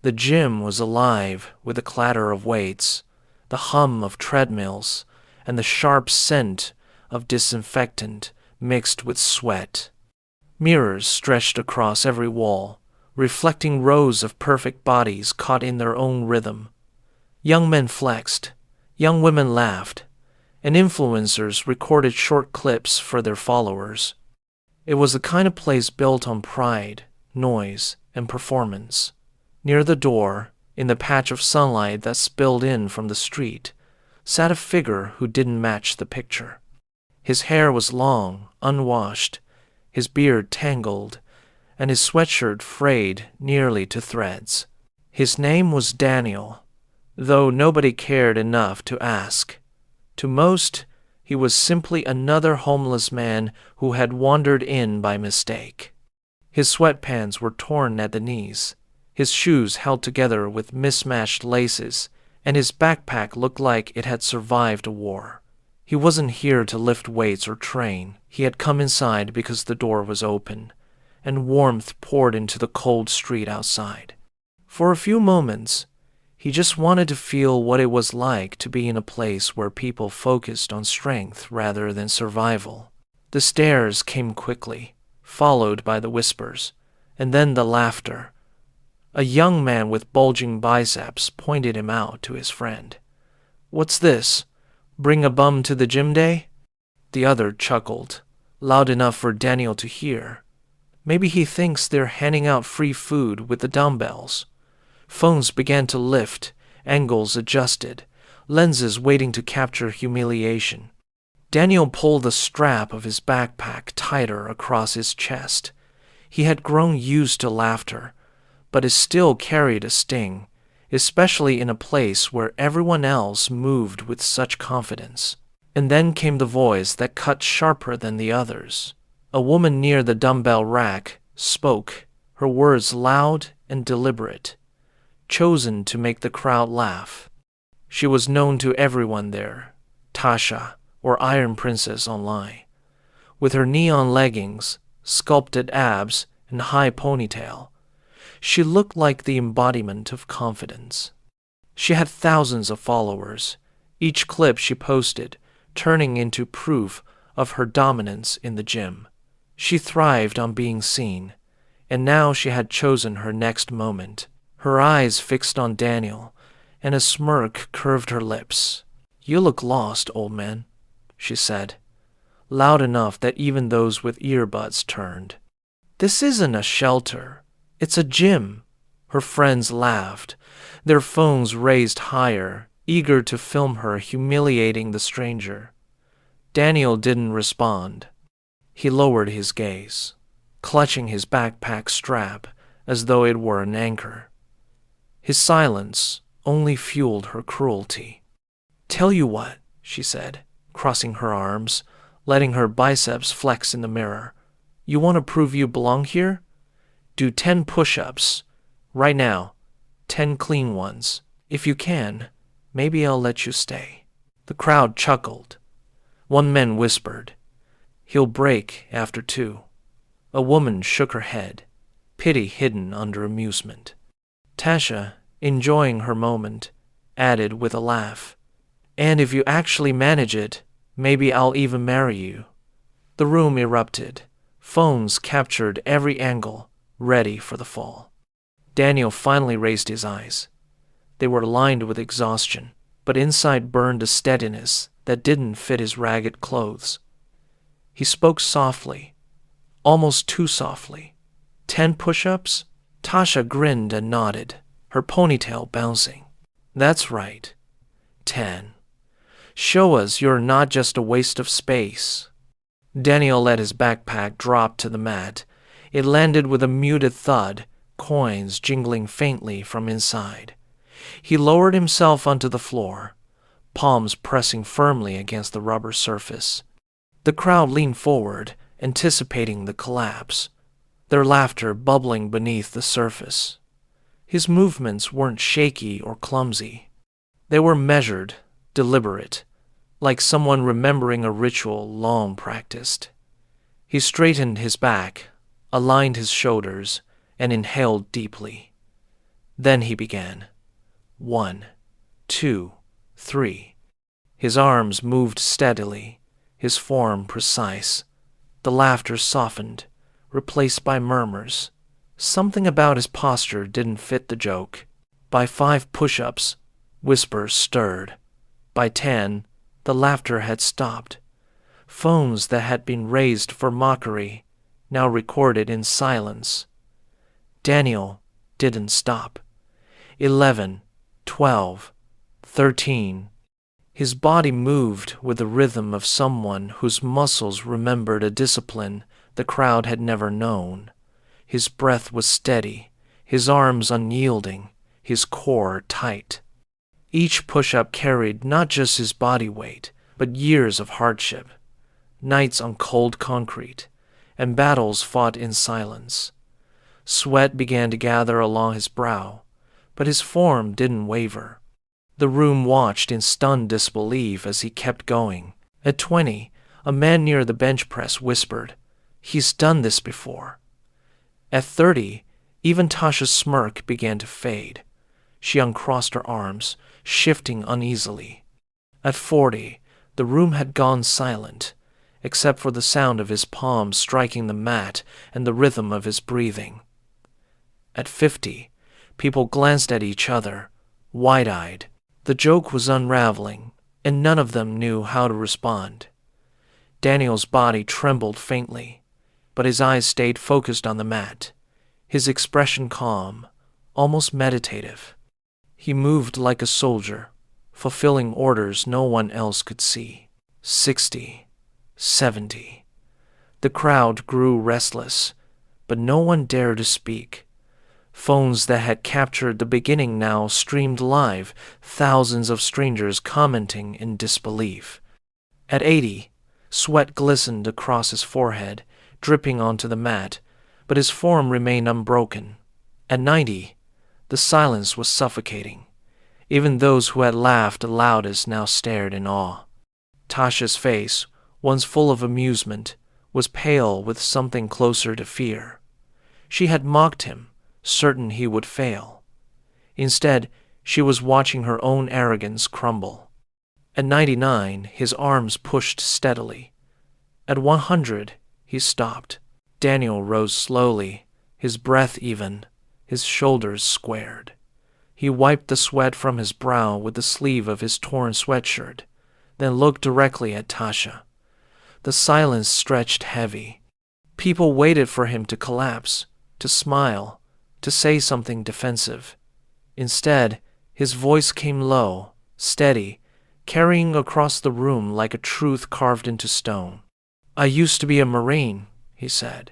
The gym was alive with the clatter of weights, the hum of treadmills, and the sharp scent of disinfectant mixed with sweat. Mirrors stretched across every wall, reflecting rows of perfect bodies caught in their own rhythm. Young men flexed, young women laughed, and influencers recorded short clips for their followers. It was the kind of place built on pride, noise, and performance. Near the door, in the patch of sunlight that spilled in from the street, sat a figure who didn't match the picture. His hair was long, unwashed, his beard tangled, and his sweatshirt frayed nearly to threads. His name was Daniel, though nobody cared enough to ask. To most, he was simply another homeless man who had wandered in by mistake. His sweatpants were torn at the knees, his shoes held together with mismatched laces, and his backpack looked like it had survived a war. He wasn't here to lift weights or train. He had come inside because the door was open, and warmth poured into the cold street outside. For a few moments, he just wanted to feel what it was like to be in a place where people focused on strength rather than survival. The stares came quickly, followed by the whispers, and then the laughter. A young man with bulging biceps pointed him out to his friend. "What's this? Bring a bum to the gym day?" The other chuckled, loud enough for Daniel to hear. Maybe he thinks they're handing out free food with the dumbbells. Phones began to lift, angles adjusted, lenses waiting to capture humiliation. Daniel pulled the strap of his backpack tighter across his chest. He had grown used to laughter, but it still carried a sting, especially in a place where everyone else moved with such confidence. And then came the voice that cut sharper than the others. A woman near the dumbbell rack spoke, her words loud and deliberate, chosen to make the crowd laugh. She was known to everyone there, Tasha, or Iron Princess online. With her neon leggings, sculpted abs, and high ponytail, she looked like the embodiment of confidence. She had thousands of followers, each clip she posted turning into proof of her dominance in the gym. She thrived on being seen, and now she had chosen her next moment. Her eyes fixed on Daniel, and a smirk curved her lips. "You look lost, old man," she said, loud enough that even those with earbuds turned. "This isn't a shelter. It's a gym." Her friends laughed, their phones raised higher, eager to film her humiliating the stranger. Daniel didn't respond. He lowered his gaze, clutching his backpack strap as though it were an anchor. His silence only fueled her cruelty. "Tell you what," she said, crossing her arms, letting her biceps flex in the mirror. "You want to prove you belong here? Do 10 push-ups. Right now. 10 clean ones. If you can, maybe I'll let you stay." The crowd chuckled. One man whispered, "He'll break after 2. A woman shook her head, pity hidden under amusement. Tasha, enjoying her moment, added with a laugh, "And if you actually manage it, maybe I'll even marry you." The room erupted. Phones captured every angle, ready for the fall. Daniel finally raised his eyes. They were lined with exhaustion, but inside burned a steadiness that didn't fit his ragged clothes. He spoke softly, almost too softly. 10 push-ups? Tasha grinned and nodded, her ponytail bouncing. "That's right. 10. Show us you're not just a waste of space." Daniel let his backpack drop to the mat. It landed with a muted thud, coins jingling faintly from inside. He lowered himself onto the floor, palms pressing firmly against the rubber surface. The crowd leaned forward, anticipating the collapse, their laughter bubbling beneath the surface. His movements weren't shaky or clumsy. They were measured, deliberate, like someone remembering a ritual long practiced. He straightened his back, aligned his shoulders, and inhaled deeply. Then he began. 1, 2, 3. His arms moved steadily, his form precise. The laughter softened, replaced by murmurs. Something about his posture didn't fit the joke. By 5 push-ups, whispers stirred. By 10, the laughter had stopped. Phones that had been raised for mockery now recorded in silence. Daniel didn't stop. 11, 12, 13. His body moved with the rhythm of someone whose muscles remembered a discipline the crowd had never known. His breath was steady, his arms unyielding, his core tight. Each push-up carried not just his body weight, but years of hardship, nights on cold concrete, and battles fought in silence. Sweat began to gather along his brow, but his form didn't waver. The room watched in stunned disbelief as he kept going. At 20, a man near the bench press whispered, "He's done this before." At 30, even Tasha's smirk began to fade. She uncrossed her arms, shifting uneasily. At 40, the room had gone silent, except for the sound of his palms striking the mat and the rhythm of his breathing. At 50, people glanced at each other, wide-eyed. The joke was unraveling, and none of them knew how to respond. Daniel's body trembled faintly, but his eyes stayed focused on the mat, his expression calm, almost meditative. He moved like a soldier, fulfilling orders no one else could see. 60, 70. The crowd grew restless, but no one dared to speak. Phones that had captured the beginning now streamed live, thousands of strangers commenting in disbelief. At 80, sweat glistened across his forehead, dripping onto the mat, but his form remained unbroken. At 90, the silence was suffocating. Even those who had laughed the loudest now stared in awe. Tasha's face, once full of amusement, was pale with something closer to fear. She had mocked him, certain he would fail. Instead, she was watching her own arrogance crumble. At 99, his arms pushed steadily. At 100, he stopped. Daniel rose slowly, his breath even, his shoulders squared. He wiped the sweat from his brow with the sleeve of his torn sweatshirt, then looked directly at Tasha. The silence stretched heavy. People waited for him to collapse, to smile, to say something defensive. Instead, his voice came low, steady, carrying across the room like a truth carved into stone. "I used to be a Marine," he said.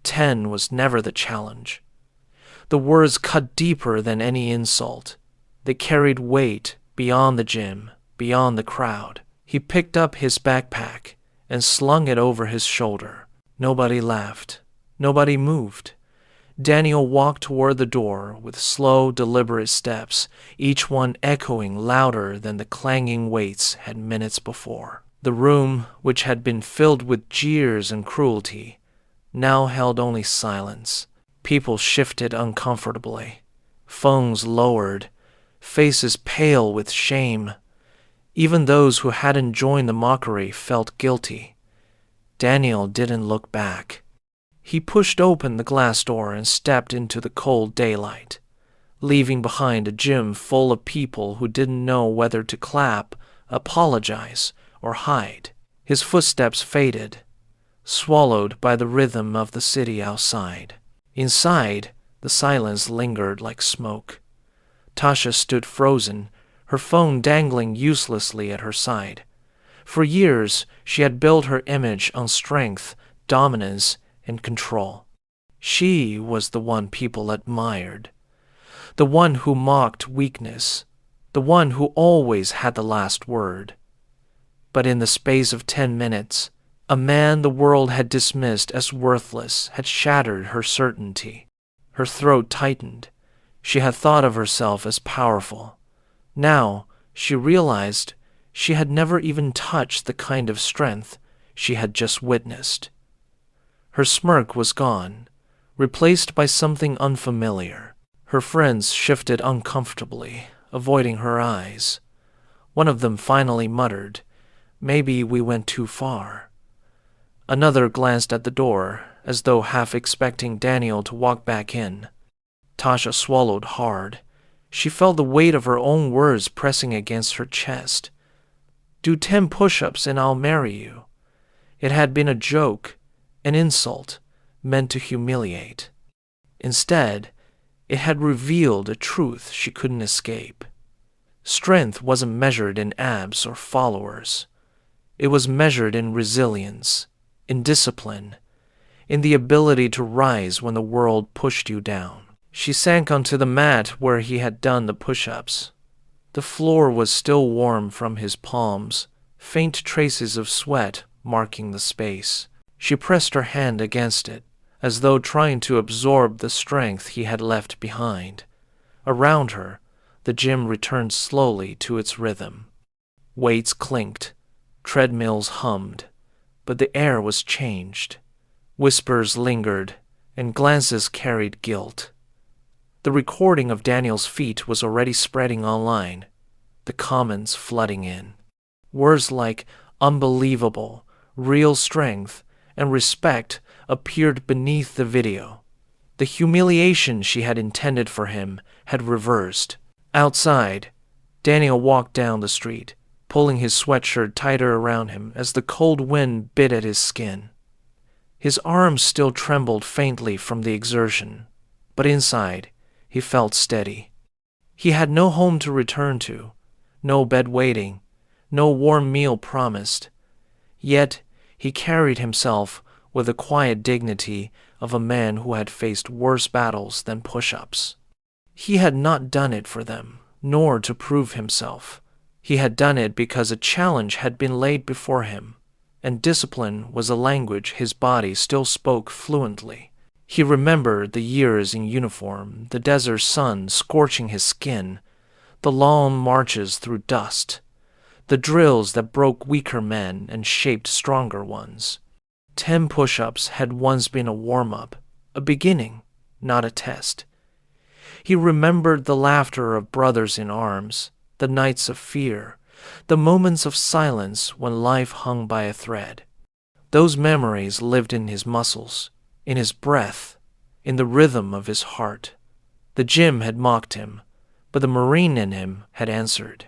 10 was never the challenge. The words cut deeper than any insult. They carried weight beyond the gym, beyond the crowd. He picked up his backpack and slung it over his shoulder. Nobody laughed. Nobody moved. Daniel walked toward the door with slow, deliberate steps, each one echoing louder than the clanging weights had minutes before. The room, which had been filled with jeers and cruelty, now held only silence. People shifted uncomfortably. Phones lowered, faces pale with shame. Even those who hadn't joined the mockery felt guilty. Daniel didn't look back. He pushed open the glass door and stepped into the cold daylight, leaving behind a gym full of people who didn't know whether to clap, apologize, or hide. His footsteps faded, swallowed by the rhythm of the city outside. Inside, the silence lingered like smoke. Tasha stood frozen, her phone dangling uselessly at her side. For years, she had built her image on strength, dominance, and control. She was the one people admired, the one who mocked weakness, the one who always had the last word. But in the space of 10 minutes, a man the world had dismissed as worthless had shattered her certainty. Her throat tightened. She had thought of herself as powerful. Now, she realized she had never even touched the kind of strength she had just witnessed. Her smirk was gone, replaced by something unfamiliar. Her friends shifted uncomfortably, avoiding her eyes. One of them finally muttered, "Maybe we went too far." Another glanced at the door, as though half expecting Daniel to walk back in. Tasha swallowed hard. She felt the weight of her own words pressing against her chest. "Do 10 push-ups and I'll marry you." It had been a joke, an insult, meant to humiliate. Instead, it had revealed a truth she couldn't escape. Strength wasn't measured in abs or followers. It was measured in resilience, in discipline, in the ability to rise when the world pushed you down. She sank onto the mat where he had done the push-ups. The floor was still warm from his palms, faint traces of sweat marking the space. She pressed her hand against it, as though trying to absorb the strength he had left behind. Around her, the gym returned slowly to its rhythm. Weights clinked, treadmills hummed, but the air was changed. Whispers lingered, and glances carried guilt. The recording of Daniel's feat was already spreading online, the comments flooding in. Words like unbelievable, real strength, and respect appeared beneath the video. The humiliation she had intended for him had reversed. Outside, Daniel walked down the street, pulling his sweatshirt tighter around him as the cold wind bit at his skin. His arms still trembled faintly from the exertion, but inside, he felt steady. He had no home to return to, no bed waiting, no warm meal promised. Yet he carried himself with the quiet dignity of a man who had faced worse battles than push-ups. He had not done it for them, nor to prove himself. He had done it because a challenge had been laid before him, and discipline was a language his body still spoke fluently. He remembered the years in uniform, the desert sun scorching his skin, the long marches through dust, the drills that broke weaker men and shaped stronger ones. 10 push-ups had once been a warm-up, a beginning, not a test. He remembered the laughter of brothers in arms, the nights of fear, the moments of silence when life hung by a thread. Those memories lived in his muscles, in his breath, in the rhythm of his heart. The gym had mocked him, but the Marine in him had answered,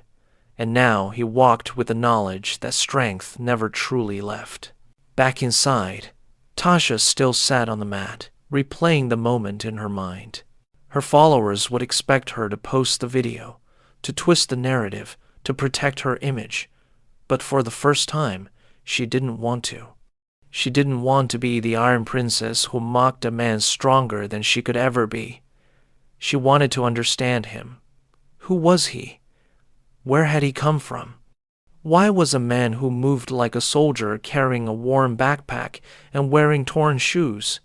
and now he walked with the knowledge that strength never truly left. Back inside, Tasha still sat on the mat, replaying the moment in her mind. Her followers would expect her to post the video, to twist the narrative, to protect her image, but for the first time, she didn't want to. She didn't want to be the Iron Princess who mocked a man stronger than she could ever be. She wanted to understand him. Who was he? Where had he come from? Why was a man who moved like a soldier carrying a worn backpack and wearing torn shoes?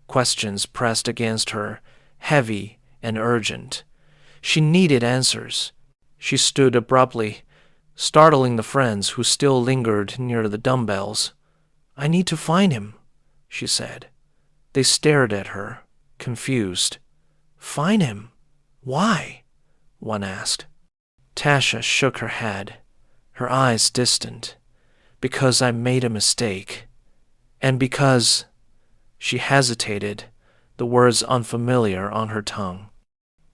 Questions pressed against her, heavy and urgent. She needed answers. She stood abruptly, startling the friends who still lingered near the dumbbells. "I need to find him," she said. They stared at her, confused. "Find him? Why?" one asked. Tasha shook her head, her eyes distant. "Because I made a mistake. And because—" She hesitated, the words unfamiliar on her tongue.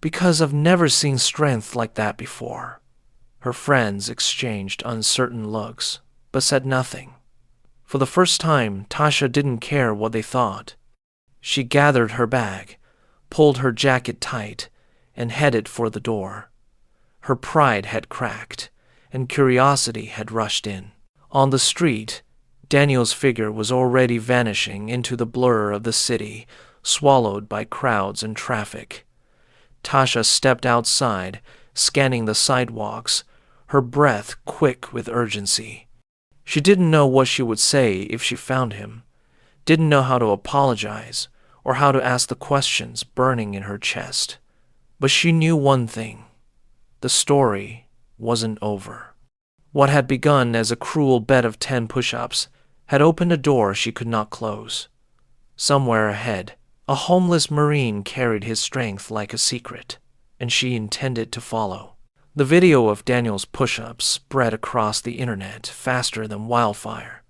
"Because I've never seen strength like that before." Her friends exchanged uncertain looks, but said nothing. For the first time, Tasha didn't care what they thought. She gathered her bag, pulled her jacket tight, and headed for the door. Her pride had cracked, and curiosity had rushed in. On the street, Daniel's figure was already vanishing into the blur of the city, swallowed by crowds and traffic. Tasha stepped outside, scanning the sidewalks, her breath quick with urgency. She didn't know what she would say if she found him, didn't know how to apologize or how to ask the questions burning in her chest. But she knew one thing. The story wasn't over. What had begun as a cruel bet of 10 push-ups had opened a door she could not close. Somewhere ahead, A homeless Marine carried his strength like a secret, and she intended to follow. The video of Daniel's push-ups spread across the internet faster than wildfire.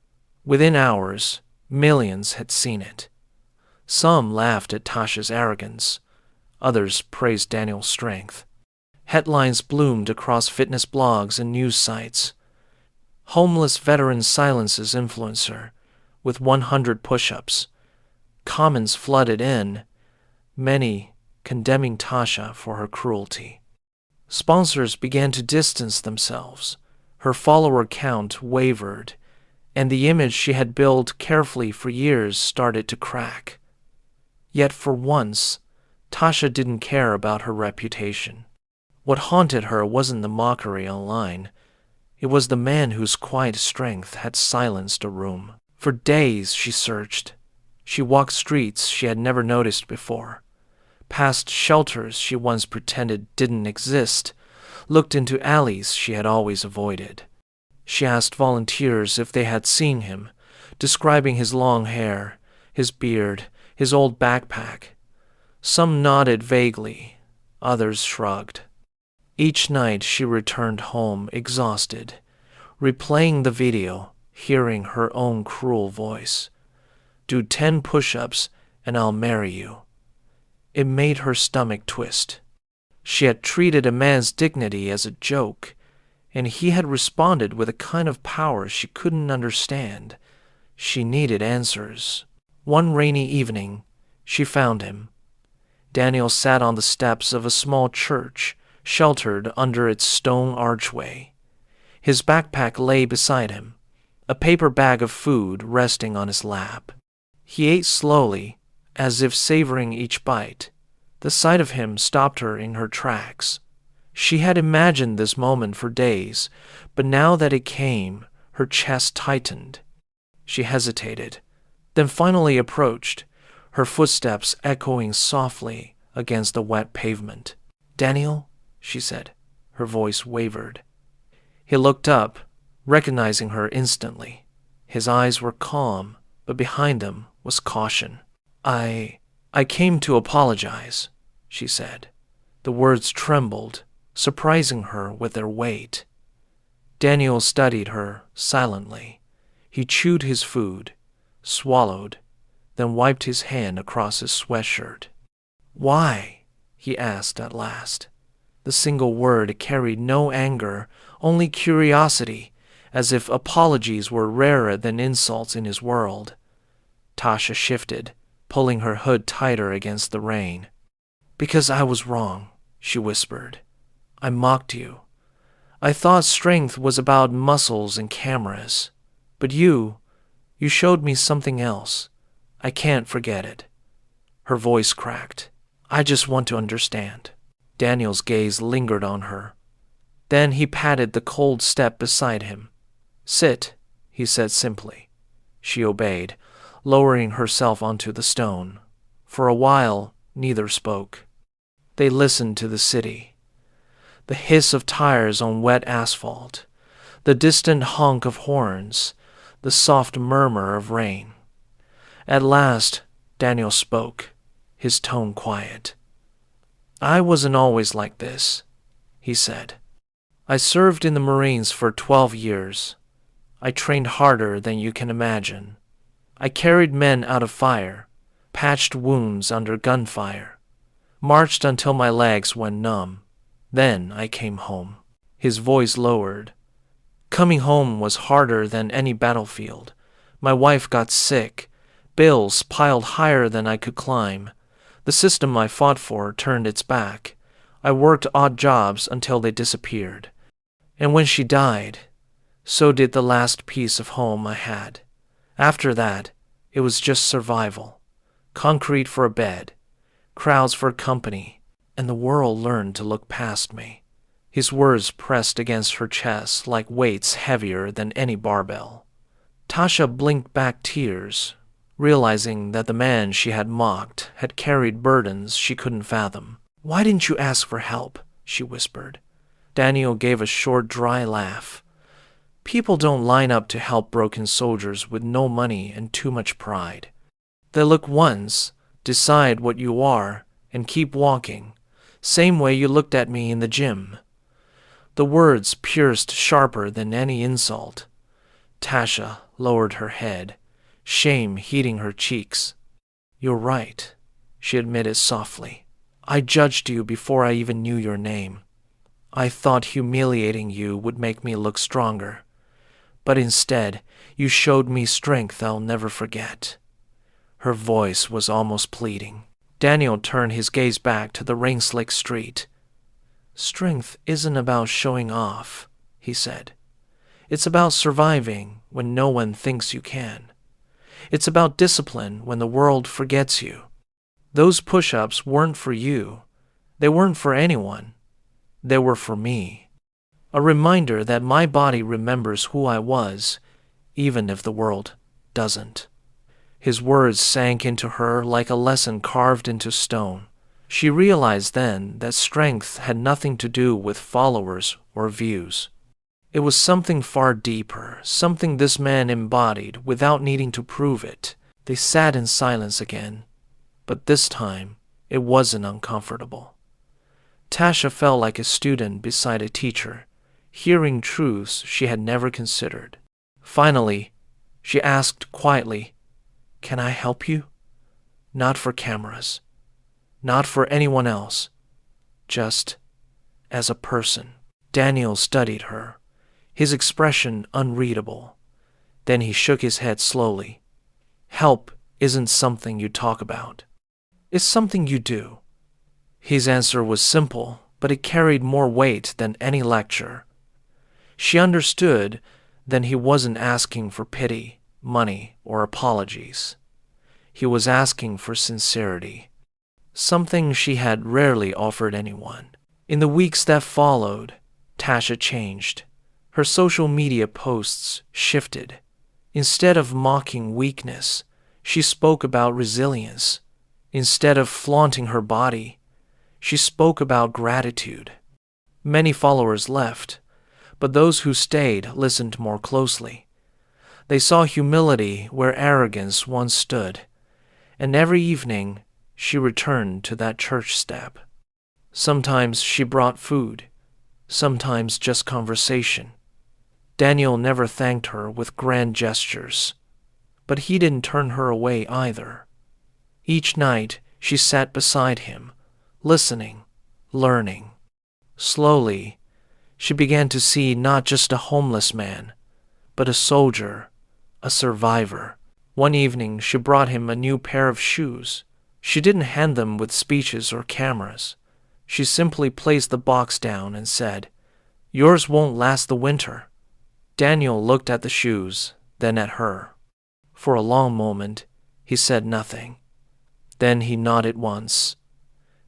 Within hours, millions had seen it. Some laughed at Tasha's arrogance. Others praised Daniel's strength. Headlines bloomed across fitness blogs and news sites. Homeless veteran silences influencer with 100 push-ups. Comments flooded in, many condemning Tasha for her cruelty. Sponsors began to distance themselves. Her follower count wavered, and the image she had built carefully for years started to crack. Yet for once, Tasha didn't care about her reputation. What haunted her wasn't the mockery online. It was the man whose quiet strength had silenced a room. For days she searched. She walked streets she had never noticed before, past shelters she once pretended didn't exist, looked into alleys she had always avoided. She asked volunteers if they had seen him, describing his long hair, his beard, his old backpack. Some nodded vaguely, others shrugged. Each night she returned home exhausted, replaying the video, hearing her own cruel voice. Do 10 push-ups and I'll marry you. It made her stomach twist. She had treated a man's dignity as a joke, and he had responded with a kind of power she couldn't understand. She needed answers. One rainy evening, she found him. Daniel sat on the steps of a small church, sheltered under its stone archway. His backpack lay beside him, a paper bag of food resting on his lap. He ate slowly, as if savoring each bite. The sight of him stopped her in her tracks. She had imagined this moment for days, but now that it came, her chest tightened. She hesitated, then finally approached, her footsteps echoing softly against the wet pavement. "Daniel," she said. Her voice wavered. He looked up, recognizing her instantly. His eyes were calm, but behind them was caution. I came to apologize," she said. The words trembled, surprising her with their weight. Daniel studied her silently. He chewed his food, swallowed, then wiped his hand across his sweatshirt. "Why?" he asked at last. The single word carried no anger, only curiosity, as if apologies were rarer than insults in his world. Tasha shifted, pulling her hood tighter against the rain. "Because I was wrong," she whispered. "I mocked you. I thought strength was about muscles and cameras. But you showed me something else. I can't forget it." Her voice cracked. "I just want to understand." Daniel's gaze lingered on her. Then he patted the cold step beside him. "Sit," he said simply. She obeyed, lowering herself onto the stone. For a while, neither spoke. They listened to the city. The hiss of tires on wet asphalt, the distant honk of horns, the soft murmur of rain. At last, Daniel spoke, his tone quiet. "I wasn't always like this," he said. "I served in the Marines for 12 years. I trained harder than you can imagine. I carried men out of fire, patched wounds under gunfire, marched until my legs went numb. Then I came home." His voice lowered. "Coming home was harder than any battlefield. My wife got sick. Bills piled higher than I could climb. The system I fought for turned its back. I worked odd jobs until they disappeared. And when she died, so did the last piece of home I had. After that, it was just survival. Concrete for a bed, crowds for company, and the world learned to look past me." His words pressed against her chest like weights heavier than any barbell. Tasha blinked back tears, realizing that the man she had mocked had carried burdens she couldn't fathom. "Why didn't you ask for help?" she whispered. Daniel gave a short, dry laugh. "People don't line up to help broken soldiers with no money and too much pride. They look once, Decide what you are and keep walking, same way you looked at me in the gym. The words pierced sharper than any insult. Tasha lowered her head, shame heating her cheeks. You're right, she admitted softly. I judged you before I even knew your name. I thought humiliating you would make me look stronger. But instead, you showed me strength I'll never forget. Her voice was almost pleading. Daniel turned his gaze back to the rain-slicked street. Strength isn't about showing off, he said. It's about surviving when no one thinks you can. It's about discipline when the world forgets you. Those push-ups weren't for you. They weren't for anyone. They were for me. A reminder that my body remembers who I was, even if the world doesn't. His words sank into her like a lesson carved into stone. She realized then that strength had nothing to do with followers or views. It was something far deeper, something this man embodied without needing to prove it. They sat in silence again, but this time it wasn't uncomfortable. Tasha felt like a student beside a teacher, hearing truths she had never considered. Finally, she asked quietly, Can I help you? Not for cameras. Not for anyone else. Just as a person. Daniel studied her, his expression unreadable. Then he shook his head slowly. Help isn't something you talk about. It's something you do. His answer was simple, but it carried more weight than any lecture. She understood then he wasn't asking for pity, money, or apologies. He was asking for sincerity, something she had rarely offered anyone. In the weeks that followed, Tasha changed. Her social media posts shifted. Instead of mocking weakness, she spoke about resilience. Instead of flaunting her body, she spoke about gratitude. Many followers left, but those who stayed listened more closely. They saw humility where arrogance once stood, and every evening she returned to that church step. Sometimes she brought food, sometimes just conversation. Daniel never thanked her with grand gestures, but he didn't turn her away either. Each night she sat beside him, listening, learning. Slowly, she began to see not just a homeless man, but a soldier, a survivor. One evening, she brought him a new pair of shoes. She didn't hand them with speeches or cameras. She simply placed the box down and said, Yours won't last the winter. Daniel looked at the shoes, then at her. For a long moment, he said nothing. Then he nodded once.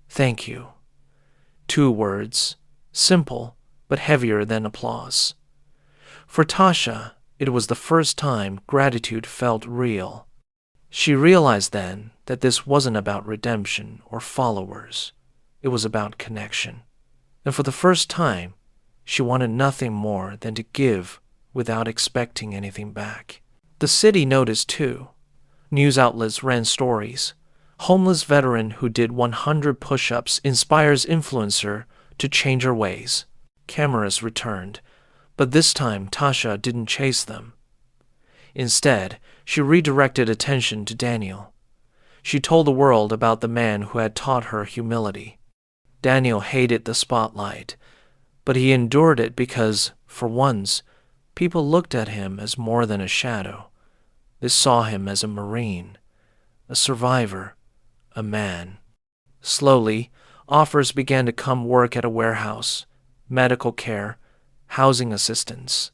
Thank you. 2 words, simple, but heavier than applause. For Tasha, it was the first time gratitude felt real. She realized then that this wasn't about redemption or followers. It was about connection. And for the first time, she wanted nothing more than to give without expecting anything back. The city noticed too. News outlets ran stories. Homeless veteran who did 100 push-ups inspires influencer to change her ways. Cameras returned, but this time Tasha didn't chase them. Instead, she redirected attention to Daniel. She told the world about the man who had taught her humility. Daniel hated the spotlight, but he endured it because, for once, people looked at him as more than a shadow. They saw him as a Marine, a survivor, a man. Slowly, offers began to come work at a warehouse, medical care, housing assistance.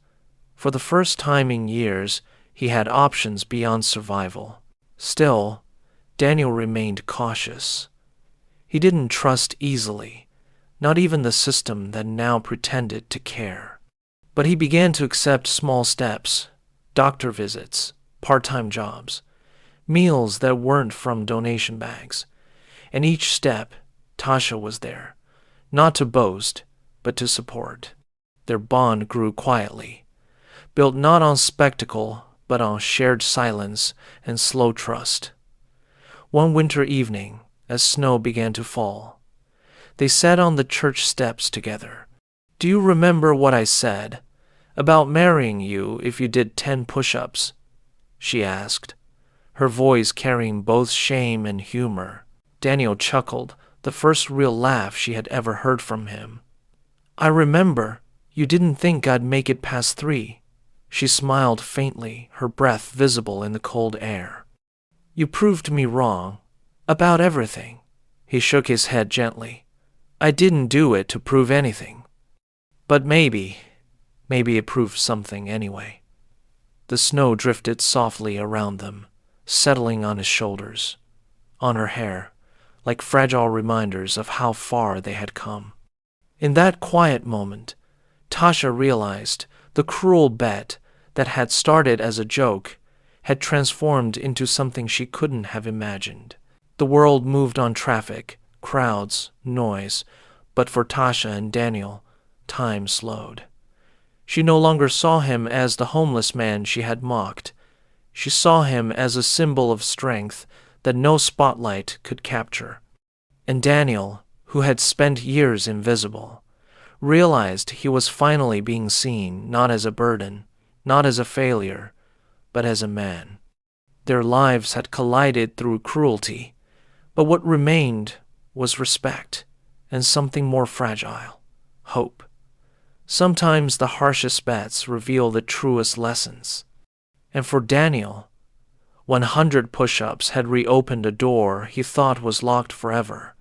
For the first time in years, he had options beyond survival. Still, Daniel remained cautious. He didn't trust easily, not even the system that now pretended to care. But he began to accept small steps, doctor visits, part-time jobs, meals that weren't from donation bags. And each step, Tasha was there, not to boast, but to support. Their bond grew quietly, built not on spectacle, but on shared silence and slow trust. One winter evening, as snow began to fall, they sat on the church steps together. "Do you remember what I said about marrying you if you did 10 push-ups?" she asked, her voice carrying both shame and humor. Daniel chuckled, the first real laugh she had ever heard from him. "I remember. You didn't think I'd make it past 3. She smiled faintly, her breath visible in the cold air. "You proved me wrong. About everything." He shook his head gently. "I didn't do it to prove anything. But maybe it proved something anyway." The snow drifted softly around them, settling on his shoulders, on her hair, like fragile reminders of how far they had come. In that quiet moment, Tasha realized the cruel bet that had started as a joke had transformed into something she couldn't have imagined. The world moved on traffic, crowds, noise, but for Tasha and Daniel, time slowed. She no longer saw him as the homeless man she had mocked. She saw him as a symbol of strength that no spotlight could capture. And Daniel, who had spent years invisible, realized he was finally being seen not as a burden, not as a failure, but as a man. Their lives had collided through cruelty, but what remained was respect and something more fragile, hope. Sometimes the harshest bets reveal the truest lessons. And for Daniel, 100 push-ups had reopened a door he thought was locked forever.